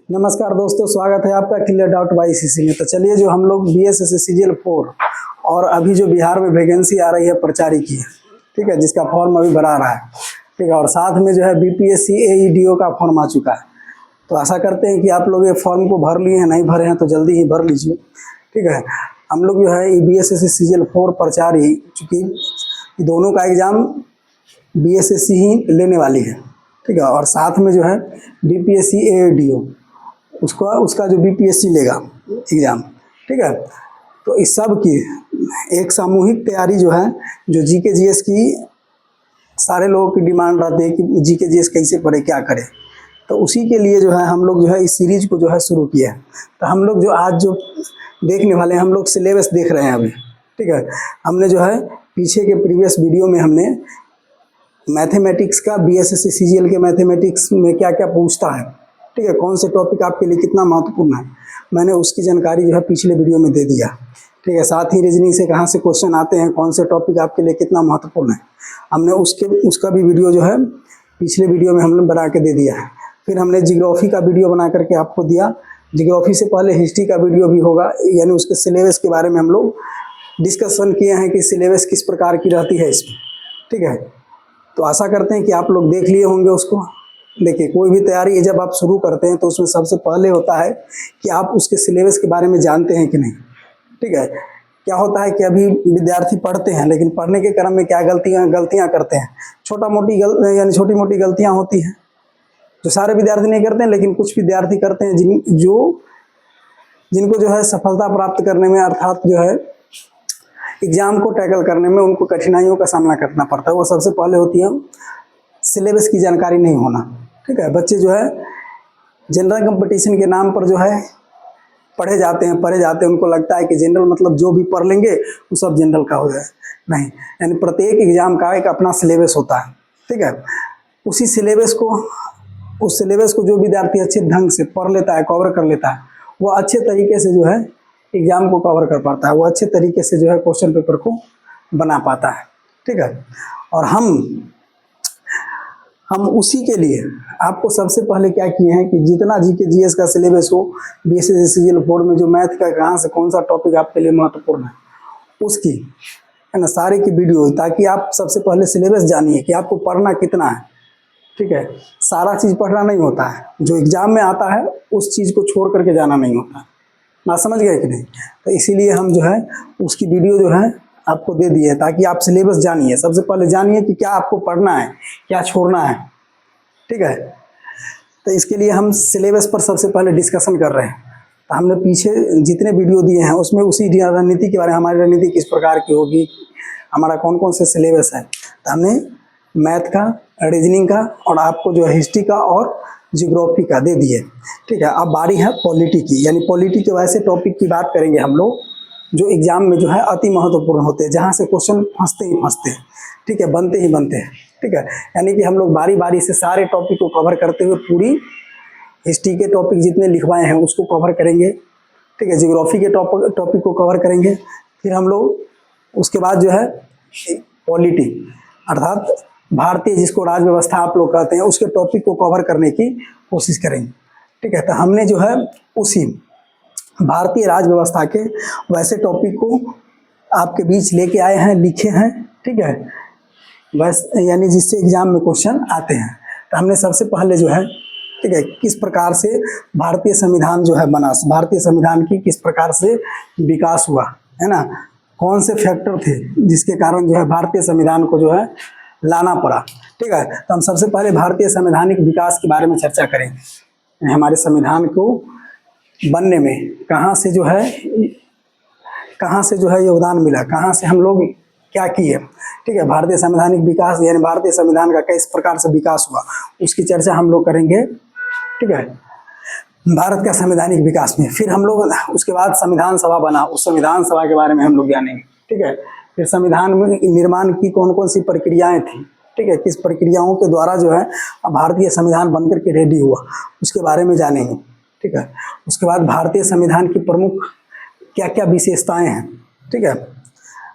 नमस्कार दोस्तों, स्वागत है आपका क्लियर डाउट बाई सीसी में। तो चलिए, जो हम लोग बीएसएससी सीजीएल 4 और अभी जो बिहार में वैकेंसी आ रही है प्रचारी की, ठीक है, जिसका फॉर्म अभी भरा रहा है, ठीक है, और साथ में जो है बीपीएससी एईडीओ का फॉर्म आ चुका है। तो आशा करते हैं कि आप लोग ये फॉर्म को भर लिए हैं, नहीं भरे हैं तो जल्दी ही भर लीजिए, ठीक है। हम लोग जो है बीएसएससी सीजीएल 4 प्रचारी, चूँकि दोनों का एग्ज़ाम बीएसएससी ही लेने वाली है, ठीक है, और साथ में जो है बीपीएससी एईडीओ उसका जो बीपीएससी लेगा एग्ज़ाम, ठीक है। तो इस सब की एक सामूहिक तैयारी जो है, जो जीके जीएस की सारे लोगों की डिमांड रहती है कि जीके जीएस कैसे पढ़े, क्या करें। तो उसी के लिए जो है हम लोग जो है इस सीरीज को जो है शुरू किया है। तो हम लोग जो आज जो देखने वाले हैं, हम लोग सिलेबस देख रहे हैं अभी, ठीक है। हमने जो है पीछे के प्रीवियस वीडियो में हमने मैथमेटिक्स का, बीएसएससी सीजीएल के मैथमेटिक्स में क्या क्या पूछता है, ठीक है, कौन से टॉपिक आपके लिए कितना महत्वपूर्ण है, मैंने उसकी जानकारी जो है पिछले वीडियो में दे दिया, ठीक है। साथ ही रीजनिंग से कहाँ से क्वेश्चन आते हैं, कौन से टॉपिक आपके लिए कितना महत्वपूर्ण है, हमने उसका भी वीडियो जो है पिछले वीडियो में हमने बना के दे दिया है। फिर हमने जियोग्राफी का वीडियो बना करके आपको दिया। जियोग्राफी से पहले हिस्ट्री का वीडियो भी होगा, यानी उसके सिलेबस के बारे में हम लोग डिस्कशन किए हैं कि सिलेबस किस प्रकार की रहती है इसमें, ठीक है। तो आशा करते हैं कि आप लोग देख लिए होंगे उसको। देखिए, कोई भी तैयारी जब आप शुरू करते हैं तो उसमें सबसे पहले होता है कि आप उसके सिलेबस के बारे में जानते हैं कि नहीं, ठीक है। क्या होता है कि अभी विद्यार्थी पढ़ते हैं, लेकिन पढ़ने के क्रम में क्या गलतियां करते हैं, छोटी मोटी गलतियां होती हैं, जो सारे विद्यार्थी नहीं करते हैं, लेकिन कुछ विद्यार्थी करते हैं जिनको जो है सफलता प्राप्त करने में, अर्थात जो है एग्जाम को टैकल करने में उनको कठिनाइयों का सामना करना पड़ता है। वो सबसे पहले होती है सिलेबस की जानकारी नहीं होना, ठीक है। बच्चे जो है जनरल कंपटीशन के नाम पर जो है पढ़े जाते हैं, उनको लगता है कि जनरल मतलब जो भी पढ़ लेंगे वो सब जनरल का हो जाए। नहीं, यानी प्रत्येक एग्जाम का एक अपना सिलेबस होता है, ठीक है। उस सिलेबस को जो विद्यार्थी अच्छे ढंग से पढ़ लेता है, कवर कर लेता है, वो अच्छे तरीके से जो है एग्जाम को कवर कर पाता है, वो अच्छे तरीके से जो है क्वेश्चन पेपर को बना पाता है, ठीक है। और हम उसी के लिए आपको सबसे पहले क्या किए हैं कि जितना जीके जीएस का सिलेबस हो बीएसएससी सीजीएल 4 में, जो मैथ का कहाँ से कौन सा टॉपिक आपके लिए महत्वपूर्ण है, उसकी है ना सारे की वीडियो, ताकि आप सबसे पहले सिलेबस जानिए कि आपको पढ़ना कितना है, ठीक है। सारा चीज़ पढ़ना नहीं होता है, जो एग्जाम में आता है उस चीज़ को छोड़ करके जाना नहीं होता। बात समझ गए कि नहीं? तो इसीलिए हम जो है उसकी वीडियो जो है आपको दे दिए, ताकि आप सिलेबस जानिए। सबसे पहले जानिए कि क्या आपको पढ़ना है, क्या छोड़ना है, ठीक है। तो इसके लिए हम सिलेबस पर सबसे पहले डिस्कशन कर रहे हैं। तो हमने पीछे जितने वीडियो दिए हैं उसमें उसी रणनीति के बारे में, हमारी रणनीति किस प्रकार की होगी, हमारा कौन कौन से सिलेबस है, तो हमने मैथ का, रीजनिंग का और आपको जो है हिस्ट्री का और जियोग्राफी का दे दिए, ठीक है। अब बारी है पॉलिटी की, यानी पॉलिटी के वैसे टॉपिक की बात करेंगे हम लोग जो एग्जाम में जो है अति महत्वपूर्ण होते हैं, जहाँ से क्वेश्चन फंसते ही फंसते हैं, ठीक है, बनते ही बनते हैं, ठीक है। यानी कि हम लोग बारी बारी से सारे टॉपिक को कवर करते हुए पूरी हिस्ट्री के टॉपिक जितने लिखवाए हैं उसको कवर करेंगे, ठीक है। जियोग्राफी के टॉपिक को कवर करेंगे। फिर हम लोग उसके बाद जो है पॉलिटी, अर्थात भारतीय, जिसको राज व्यवस्था आप लोग कहते हैं, उसके टॉपिक को कवर करने की कोशिश करेंगे, ठीक है। तो हमने जो है उसी भारतीय राज व्यवस्था के वैसे टॉपिक को आपके बीच लेके आए हैं, लिखे हैं, ठीक है, वैसे यानी जिससे एग्जाम में क्वेश्चन आते हैं। तो हमने सबसे पहले जो है, ठीक है, किस प्रकार से भारतीय संविधान जो है बना, भारतीय संविधान की किस प्रकार से विकास हुआ, है ना, कौन से फैक्टर थे जिसके कारण जो है भारतीय संविधान को जो है लाना पड़ा, ठीक है। तो हम सबसे पहले भारतीय संवैधानिक विकास के बारे में चर्चा करेंगे। हमारे संविधान को बनने में कहाँ से जो है योगदान मिला, कहाँ से हम लोग क्या किए, ठीक है। भारतीय संवैधानिक विकास यानी भारतीय संविधान का किस प्रकार से विकास हुआ, उसकी चर्चा हम लोग करेंगे, ठीक है, भारत का संवैधानिक विकास में। फिर हम लोग उसके बाद संविधान सभा बना, उस संविधान सभा के बारे में हम लोग जानेंगे, ठीक है। फिर संविधान में निर्माण की कौन कौन सी प्रक्रियाएं थी, ठीक है, किस प्रक्रियाओं के द्वारा जो है भारतीय संविधान बनकर के रेडी हुआ, उसके बारे में जानेंगे, ठीक है। उसके बाद भारतीय संविधान की प्रमुख क्या क्या विशेषताएं हैं, ठीक है।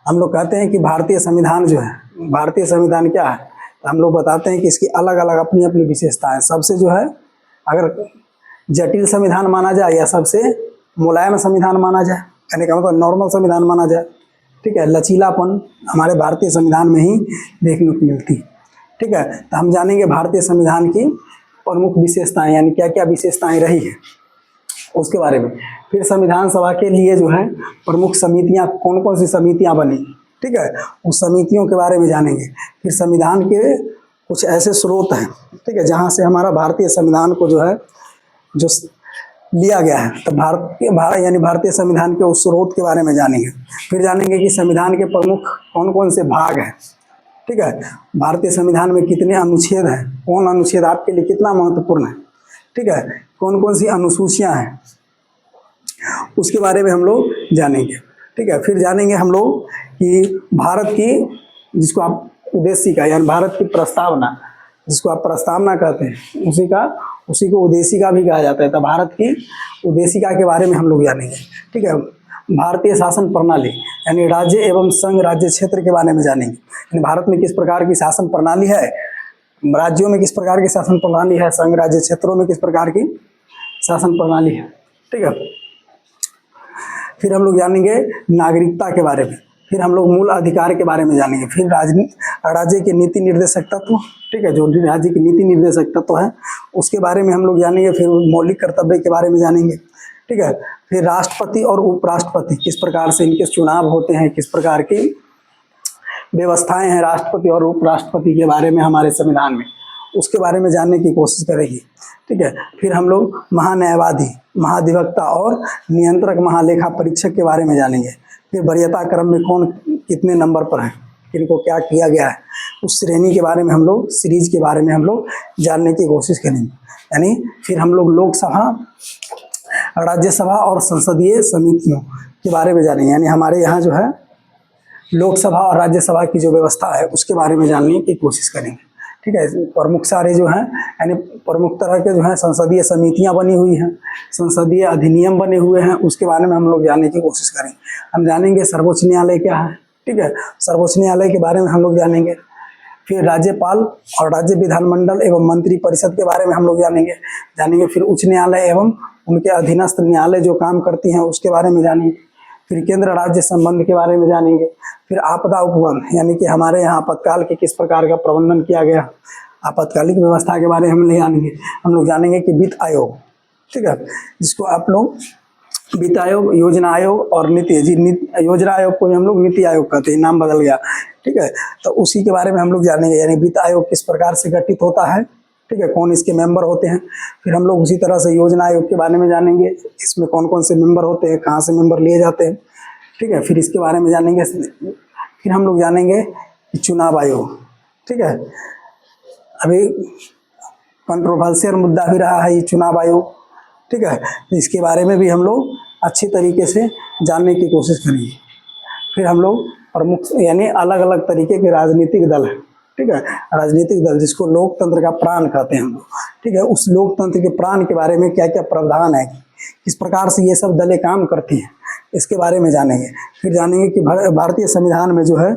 हम लोग कहते हैं कि भारतीय संविधान जो है, भारतीय संविधान क्या है, तो हम लोग बताते हैं कि इसकी अलग अलग अपनी अपनी विशेषताएं। सबसे जो है, अगर जटिल संविधान माना जाए या सबसे मुलायम संविधान माना जाए, कहने का मतलब नॉर्मल संविधान माना जाए। ठीक है, लचीलापन हमारे भारतीय संविधान में ही देखने को मिलती है। ठीक है, तो हम जानेंगे भारतीय संविधान की प्रमुख विशेषताएं, यानी क्या क्या विशेषताएं रही है उसके बारे में। फिर संविधान सभा के लिए जो है प्रमुख समितियां, कौन कौन सी समितियां बनी, ठीक है, उस समितियों के बारे में जानेंगे। फिर संविधान के कुछ ऐसे स्रोत हैं, ठीक है, जहाँ से हमारा भारतीय संविधान को जो है जो लिया गया है, तो यानी भारतीय संविधान के उस स्रोत के बारे में जानेंगे। फिर जानेंगे कि संविधान के प्रमुख कौन कौन से भाग हैं। ठीक है, भारतीय संविधान में कितने अनुच्छेद हैं, कौन अनुच्छेद आपके लिए कितना महत्वपूर्ण है। ठीक है, कौन कौन सी अनुसूचियां हैं, उसके बारे में हम लोग जानेंगे। ठीक है, फिर जानेंगे हम लोग कि भारत की, जिसको आप उद्देशिका यानी भारत की प्रस्तावना, जिसको आप प्रस्तावना कहते हैं, उसी को उद्देशिका भी कहा जाता है। तो भारत की उद्देशिका के बारे में हम लोग जानेंगे। ठीक है, भारतीय शासन प्रणाली यानी राज्य एवं संघ राज्य क्षेत्र के बारे में जानेंगे, यानी भारत में किस प्रकार की शासन प्रणाली है, राज्यों में किस प्रकार की शासन प्रणाली है, संघ राज्य क्षेत्रों में किस प्रकार की शासन प्रणाली है। ठीक है, फिर हम लोग जानेंगे नागरिकता के बारे में, फिर हम लोग मूल अधिकार के बारे में जानेंगे, फिर राज्य के नीति निर्देशक तत्व, ठीक है, जो राज्य की नीति निर्देशक तत्व है उसके बारे में हम लोग जानेंगे, फिर मौलिक कर्तव्य के बारे में जानेंगे। ठीक है, फिर राष्ट्रपति और उपराष्ट्रपति किस प्रकार से इनके चुनाव होते हैं, किस प्रकार की व्यवस्थाएं हैं राष्ट्रपति और उपराष्ट्रपति के बारे में हमारे संविधान में, उसके बारे में जानने की कोशिश करेंगे। ठीक है, फिर हम लोग महान्यायवादी, महाधिवक्ता और नियंत्रक महालेखा परीक्षक के बारे में जानेंगे। फिर वरीयता क्रम में कौन कितने नंबर पर है, इनको क्या किया गया है, उस श्रेणी के बारे में हम लोग, सीरीज के बारे में हम लोग जानने की कोशिश करेंगे। यानी फिर हम लोग लोकसभा, राज्यसभा और संसदीय समितियों के बारे में जानेंगे, यानी हमारे यहाँ जो है लोकसभा और राज्यसभा की जो व्यवस्था है उसके बारे में जानने की कोशिश करेंगे। ठीक है, प्रमुख सारे जो हैं, यानी प्रमुख तरह के जो हैं संसदीय समितियां बनी हुई हैं, संसदीय अधिनियम बने हुए हैं, उसके बारे में हम लोग जानने की कोशिश करेंगे। हम जानेंगे सर्वोच्च न्यायालय क्या है। ठीक है, सर्वोच्च न्यायालय के बारे में हम लोग जानेंगे। फिर राज्यपाल और राज्य विधानमंडल एवं मंत्री परिषद के बारे में हम लोग जानेंगे। फिर उच्च न्यायालय एवं उनके अधीनस्थ न्यायालय जो काम करती हैं उसके बारे में जानेंगे। फिर केंद्र राज्य संबंध के बारे में जानेंगे। फिर आपदा उपबंध, यानी कि हमारे यहाँ आपातकाल के किस प्रकार का प्रबंधन किया गया, आपातकालिक व्यवस्था के बारे में हम जानेंगे। हम लोग जानेंगे कि वित्त आयोग, ठीक है, जिसको आप लोग वित्त आयोग, योजना आयोग और योजना आयोग को हम लोग नीति आयोग कहते हैं, नाम बदल गया। ठीक है, तो उसी के बारे में हम लोग जानेंगे, यानी वित्त आयोग किस प्रकार से गठित होता है, ठीक है, कौन इसके मेंबर होते हैं। फिर हम लोग उसी तरह से योजना आयोग के बारे में जानेंगे, इसमें कौन कौन से मेंबर होते हैं, कहाँ से मेंबर लिए जाते हैं। ठीक है, फिर इसके बारे में जानेंगे। फिर हम लोग जानेंगे चुनाव आयोग। ठीक है, अभी कंट्रोवर्शियल मुद्दा भी रहा है ये चुनाव आयोग। ठीक है, इसके बारे में भी हम लोग अच्छी तरीके से जानने की कोशिश करेंगे। फिर हम लोग प्रमुख, यानी अलग अलग तरीके के राजनीतिक दल हैं। ठीक है, राजनीतिक दल जिसको लोकतंत्र का प्राण कहते हैं हम लोग। ठीक है, उस लोकतंत्र के प्राण के बारे में क्या क्या प्रावधान है, किस प्रकार से ये सब दलें काम करती हैं, इसके बारे में जानेंगे। फिर जानेंगे कि भारतीय संविधान में जो है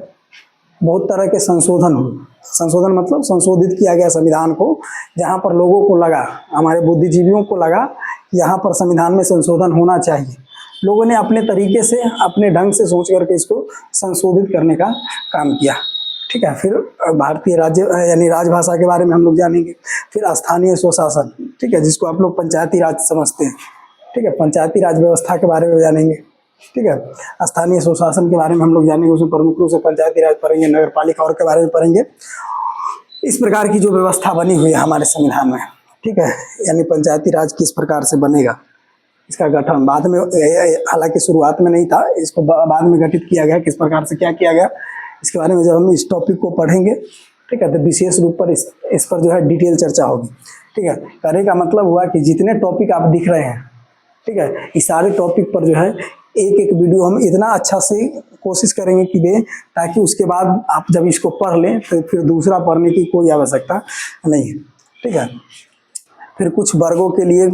बहुत तरह के संशोधन हुए। संशोधन मतलब संशोधित किया गया संविधान को, जहाँ पर लोगों को लगा, हमारे बुद्धिजीवियों को लगा कि यहाँ पर संविधान में संशोधन होना चाहिए। लोगों ने अपने तरीके से, अपने ढंग से सोच करके इसको संशोधित करने का काम किया। ठीक है, फिर भारतीय राज्य यानी राजभाषा के बारे में हम लोग जानेंगे। फिर स्थानीय स्वशासन, ठीक है, जिसको आप लोग पंचायती राज समझते हैं। ठीक है, पंचायती राज व्यवस्था के बारे में जानेंगे। ठीक है, स्थानीय स्वशासन के बारे में हम लोग जानेंगे, उसमें प्रमुख रूप से पंचायती राज पढ़ेंगे, नगर पालिका और के बारे में पढ़ेंगे। इस प्रकार की जो व्यवस्था बनी हुई है हमारे संविधान में, ठीक है, यानी पंचायती राज किस प्रकार से बनेगा, इसका गठन बाद में, हालांकि शुरुआत में नहीं था, इसको बाद में गठित किया गया, किस प्रकार से क्या किया गया, इसके बारे में जब हम इस टॉपिक को पढ़ेंगे, ठीक है, तो विशेष रूप पर इस पर जो है डिटेल चर्चा होगी। ठीक है, कहने का मतलब हुआ कि जितने टॉपिक आप दिख रहे हैं, ठीक है, इस सारे टॉपिक पर जो है एक एक वीडियो हम इतना अच्छा से कोशिश करेंगे कि दें, ताकि उसके बाद आप जब इसको पढ़ लें तो फिर दूसरा पढ़ने की कोई आवश्यकता नहीं है। ठीक है, फिर कुछ वर्गों के लिए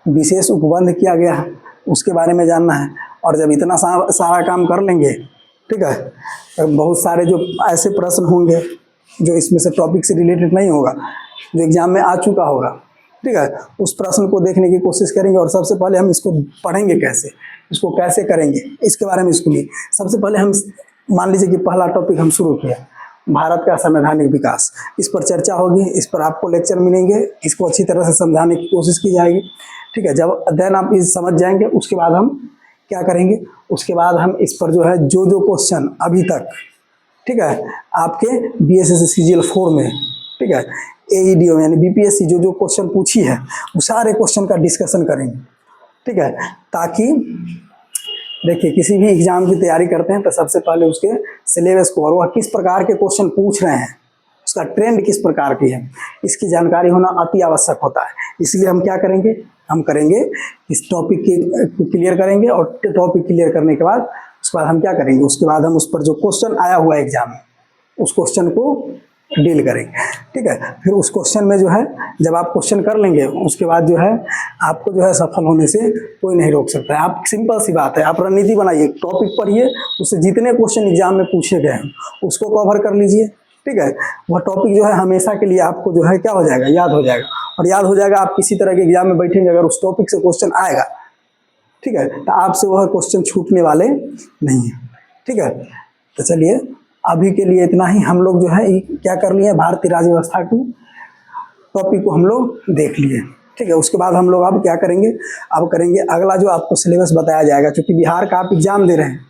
विशेष उपबंध किया गया है, उसके बारे में जानना है। और जब इतना सारा काम कर लेंगे, ठीक है, तो बहुत सारे जो ऐसे प्रश्न होंगे जो इसमें से टॉपिक से रिलेटेड नहीं होगा, जो एग्जाम में आ चुका होगा, ठीक है, उस प्रश्न को देखने की कोशिश करेंगे और सबसे पहले हम इसको पढ़ेंगे कैसे, इसको कैसे करेंगे, इसके बारे में सुनिए। सबसे पहले हम मान लीजिए कि पहला टॉपिक हम शुरू किया, भारत का संवैधानिक विकास, इस पर चर्चा होगी, इस पर आपको लेक्चर मिलेंगे, इसको अच्छी तरह से समझाने की कोशिश की जाएगी। ठीक है, जब देन आप इस समझ जाएंगे उसके बाद हम क्या करेंगे, उसके बाद हम इस पर जो है जो क्वेश्चन अभी तक, ठीक है, आपके BSS CGL 4 में, ठीक है, AEDO यानी BPSC जो क्वेश्चन पूछी है वो सारे क्वेश्चन का डिस्कशन करेंगे। ठीक है, ताकि देखिए किसी भी एग्जाम की तैयारी करते हैं तो सबसे पहले उसके सिलेबस को और वह किस प्रकार के क्वेश्चन पूछ रहे हैं, उसका ट्रेंड किस प्रकार की है, इसकी जानकारी होना अति आवश्यक होता है। इसलिए हम क्या करेंगे, हम करेंगे इस टॉपिक को क्लियर करेंगे और टॉपिक क्लियर करने के बाद उसके बाद हम क्या करेंगे, उसके बाद हम उस पर जो क्वेश्चन आया हुआ है एग्जाम में उस क्वेश्चन को डील करेंगे। ठीक है, फिर उस क्वेश्चन में जो है जब आप क्वेश्चन कर लेंगे उसके बाद जो है आपको जो है सफल होने से कोई नहीं रोक सकता है। आप सिंपल सी बात है, आप रणनीति बनाइए, टॉपिक पढ़िए, उससे जितने क्वेश्चन एग्जाम में पूछे गए हैं उसको कवर कर लीजिए। ठीक है, वह टॉपिक जो है हमेशा के लिए आपको जो है क्या हो जाएगा, याद हो जाएगा, और याद हो जाएगा। आप किसी तरह के एग्जाम में बैठेंगे अगर उस टॉपिक से क्वेश्चन आएगा, ठीक है, तो आपसे वह क्वेश्चन छूटने वाले नहीं है। ठीक है, तो चलिए अभी के लिए इतना ही। हम लोग जो है क्या कर लिए, भारतीय राज्य व्यवस्था की टॉपिक को हम लोग देख लिए। ठीक है, उसके बाद हम लोग अब क्या करेंगे, अब करेंगे अगला जो आपको सिलेबस बताया जाएगा। क्योंकि बिहार का आप एग्जाम दे रहे हैं,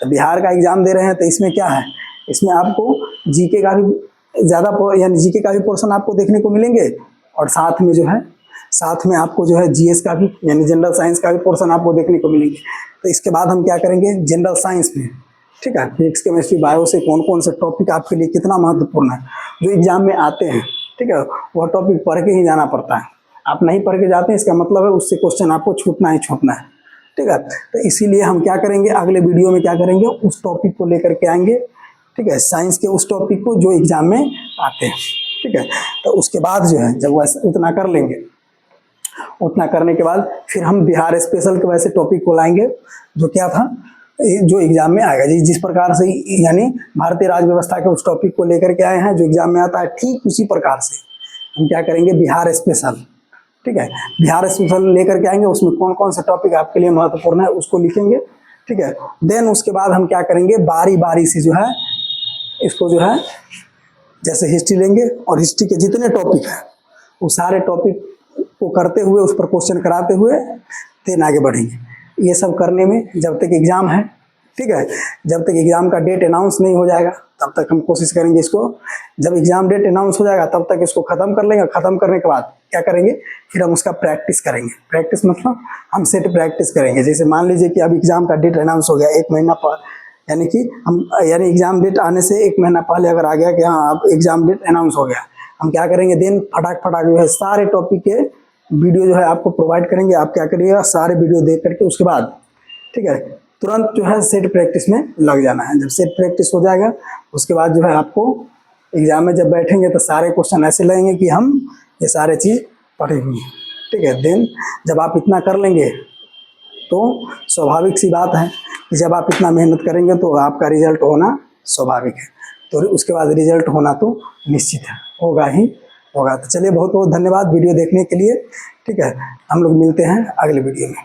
तो बिहार का एग्जाम दे रहे हैं तो इसमें क्या है, इसमें आपको जीके का भी ज़्यादा यानी जीके का भी पोर्शन आपको देखने को मिलेंगे और साथ में जो है साथ में आपको जो है जीएस का भी यानी जनरल साइंस का भी पोर्शन आपको देखने को मिलेंगे। तो इसके बाद हम क्या करेंगे, जनरल साइंस में, ठीक है, फिजिक्स केमिस्ट्री बायो से कौन कौन से टॉपिक आपके लिए कितना महत्वपूर्ण है जो एग्जाम में आते हैं, ठीक है, वह टॉपिक पढ़ के ही जाना पड़ता है। आप नहीं पढ़ के जाते हैं इसका मतलब है उससे क्वेश्चन आपको छूटना ही छूटना है। ठीक है, तो इसीलिए हम क्या करेंगे, अगले वीडियो में क्या करेंगे, उस टॉपिक को लेकर के आएंगे। ठीक है, साइंस के उस टॉपिक को जो एग्जाम में आते हैं। ठीक है, तो उसके बाद जो है जब वैसे उतना कर लेंगे, उतना करने के बाद फिर हम बिहार स्पेशल के वैसे टॉपिक को लाएंगे जो क्या था, जो एग्जाम में आएगा। जिस प्रकार से यानी भारतीय राज्य व्यवस्था के उस टॉपिक को लेकर के आए हैं जो एग्जाम में आता है, ठीक उसी प्रकार से हम क्या करेंगे, बिहार स्पेशल। ठीक है, बिहार स्पेशल लेकर के आएंगे, उसमें कौन कौन से टॉपिक आपके लिए महत्वपूर्ण है उसको लिखेंगे। ठीक है, देन उसके बाद हम क्या करेंगे, बारी बारी से जो है इसको जो है जैसे हिस्ट्री लेंगे और हिस्ट्री के जितने टॉपिक हैं वो सारे टॉपिक को करते हुए उस पर क्वेश्चन कराते हुए देन आगे बढ़ेंगे। ये सब करने में जब तक एग्ज़ाम है, ठीक है, जब तक एग्ज़ाम का डेट अनाउंस नहीं हो जाएगा तब तक हम कोशिश करेंगे इसको, जब एग्ज़ाम डेट अनाउंस हो जाएगा तब तक इसको ख़त्म कर लेंगे। ख़त्म करने के बाद क्या करेंगे, फिर हम उसका प्रैक्टिस करेंगे। प्रैक्टिस मतलब हम सेट प्रैक्टिस करेंगे। जैसे मान लीजिए कि अब एग्ज़ाम का डेट अनाउंस हो गया 1 महीना पर, यानी कि हम एग्ज़ाम डेट आने से 1 महीना पहले अगर आ गया कि हाँ अब एग्ज़ाम डेट अनाउंस हो गया, हम क्या करेंगे, देन फटाक जो है सारे टॉपिक के वीडियो जो है आपको प्रोवाइड करेंगे। आप क्या करिएगा, सारे वीडियो देख करके उसके बाद, ठीक है, तुरंत जो है सेट प्रैक्टिस में लग जाना है। जब सेट प्रैक्टिस हो जाएगा उसके बाद जो है आपको एग्ज़ाम में जब बैठेंगे तो सारे क्वेश्चन ऐसे लगेंगे कि हम ये सारे चीज़ पढ़े हुए हैं। ठीक है, देन जब आप इतना कर लेंगे तो स्वाभाविक सी बात है कि जब आप इतना मेहनत करेंगे तो आपका रिजल्ट होना स्वाभाविक है। तो उसके बाद रिजल्ट होना तो निश्चित है, होगा ही होगा। तो चलिए बहुत बहुत धन्यवाद वीडियो देखने के लिए। ठीक है, हम लोग मिलते हैं अगले वीडियो में।